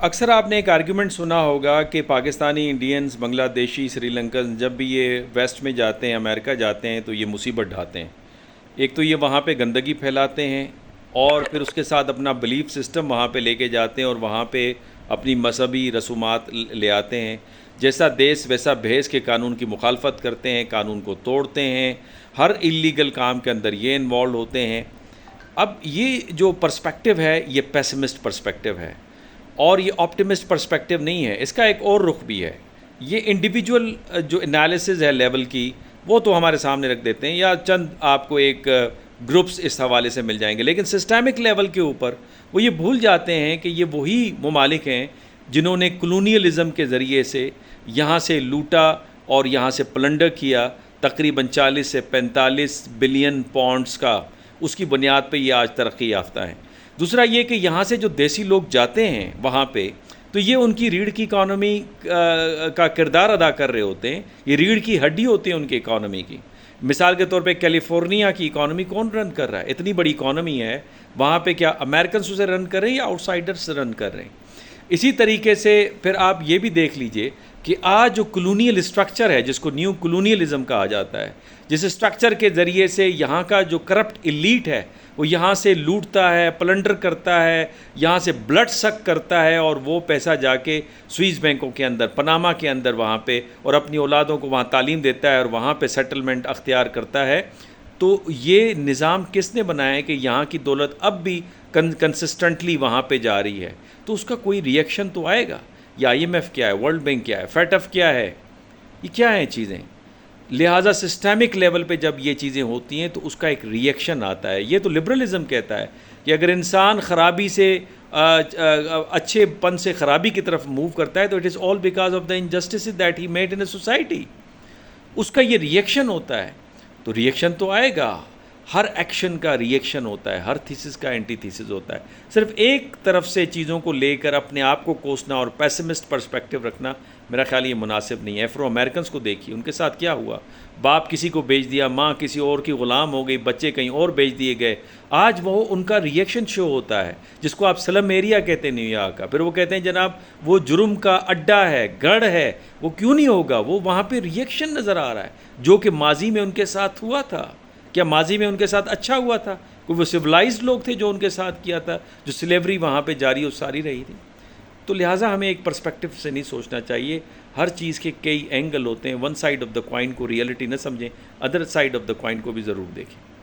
اکثر آپ نے ایک آرگیومنٹ سنا ہوگا کہ پاکستانی انڈینز، بنگلہ دیشی، سری لنکن جب بھی یہ ویسٹ میں جاتے ہیں، امریکہ جاتے ہیں تو یہ مصیبت ڈھاتے ہیں۔ ایک تو یہ وہاں پہ گندگی پھیلاتے ہیں، اور پھر اس کے ساتھ اپنا بلیف سسٹم وہاں پہ لے کے جاتے ہیں، اور وہاں پہ اپنی مذہبی رسومات لے آتے ہیں۔ جیسا دیس ویسا بھیس کے قانون کی مخالفت کرتے ہیں، قانون کو توڑتے ہیں، ہر اللیگل کام کے اندر یہ انوالو ہوتے ہیں۔ اب یہ جو پرسپیکٹیو ہے یہ پیسمسٹ پرسپیکٹیو ہے، اور یہ آپٹیمسٹ پرسپیکٹیو نہیں ہے۔ اس کا ایک اور رخ بھی ہے۔ یہ انڈیویجول جو انالیسز ہے لیول کی، وہ تو ہمارے سامنے رکھ دیتے ہیں، یا چند آپ کو ایک گروپس اس حوالے سے مل جائیں گے، لیکن سسٹمک لیول کے اوپر وہ یہ بھول جاتے ہیں کہ یہ وہی ممالک ہیں جنہوں نے کلونیلزم کے ذریعے سے یہاں سے لوٹا اور یہاں سے پلنڈر کیا، تقریباً 40 سے 45 بلین پاؤنڈز کا، اس کی بنیاد پہ یہ آج ترقی یافتہ ہیں۔ دوسرا یہ کہ یہاں سے جو دیسی لوگ جاتے ہیں وہاں پہ، تو یہ ان کی ریڑھ کی اکانومی کا کردار ادا کر رہے ہوتے ہیں۔ یہ ریڑھ کی ہڈی ہوتی ہے ان کی اکانومی کی۔ مثال کے طور پہ کیلیفورنیا کی اکانومی کون رن کر رہا ہے؟ اتنی بڑی اکانومی ہے وہاں پہ، کیا امریکنز اسے رن کر رہے ہیں یا آؤٹ سائڈرز رن کر رہے ہیں؟ اسی طریقے سے پھر آپ یہ بھی دیکھ لیجئے کہ آج جو کلونیل اسٹرکچر ہے، جس کو نیو کلونیلزم کہا جاتا ہے، جس اسٹرکچر کے ذریعے سے یہاں کا جو کرپٹ ایلیٹ ہے وہ یہاں سے لوٹتا ہے، پلنڈر کرتا ہے، یہاں سے بلڈ سک کرتا ہے، اور وہ پیسہ جا کے سوئس بینکوں کے اندر، پناما کے اندر وہاں پہ، اور اپنی اولادوں کو وہاں تعلیم دیتا ہے اور وہاں پہ سیٹلمنٹ اختیار کرتا ہے۔ تو یہ نظام کس نے بنایا ہے کہ یہاں کی دولت اب بھی کنسسٹنٹلی وہاں پہ جا رہی ہے؟ تو اس کا کوئی ریئیکشن تو آئے گا۔ یا آئی ایم ایف کیا ہے، ورلڈ بینک کیا ہے، فیٹ ایف کیا ہے، یہ کیا ہیں چیزیں؟ لہٰذا سسٹمک لیول پہ جب یہ چیزیں ہوتی ہیں تو اس کا ایک ریئیکشن آتا ہے۔ یہ تو لبرلزم کہتا ہے کہ اگر انسان خرابی سے اچھے پن سے خرابی کی طرف موو کرتا ہے تو it is all because of the injustices that he made in a society. اس کا یہ ریئیکشن ہوتا ہے، تو ریئیکشن تو آئے گا۔ ہر ایکشن کا ریئیکشن ہوتا ہے، ہر تھیسس کا اینٹی تھیسس ہوتا ہے۔ صرف ایک طرف سے چیزوں کو لے کر اپنے آپ کو کوسنا اور پیسمسٹ پرسپیکٹیو رکھنا میرا خیال یہ مناسب نہیں ہے۔ ایفرو امریکنز کو دیکھیے، ان کے ساتھ کیا ہوا؟ باپ کسی کو بیچ دیا، ماں کسی اور کی غلام ہو گئی، بچے کہیں اور بیچ دیے گئے۔ آج وہ ان کا ریئیکشن شو ہوتا ہے، جس کو آپ سلم ایریا کہتے ہیں نیو یارک کا۔ پھر وہ کہتے ہیں جناب وہ جرم کا اڈا ہے، گڑھ ہے۔ وہ کیوں نہیں ہوگا؟ وہ وہاں پہ ریئیکشن نظر آ رہا ہے، جو کہ ماضی میں ان کے ساتھ ہوا تھا۔ کیا ماضی میں ان کے ساتھ اچھا ہوا تھا؟ کوئی وہ سویلائزڈ لوگ تھے جو ان کے ساتھ کیا تھا، جو سلیوری وہاں پہ جاری و ساری رہی تھی؟ تو لہٰذا ہمیں ایک پرسپیکٹیو سے نہیں سوچنا چاہیے۔ ہر چیز کے کئی اینگل ہوتے ہیں۔ One side of the coin کو ریئلٹی نہ سمجھیں، other side of the coin کو بھی ضرور دیکھیں۔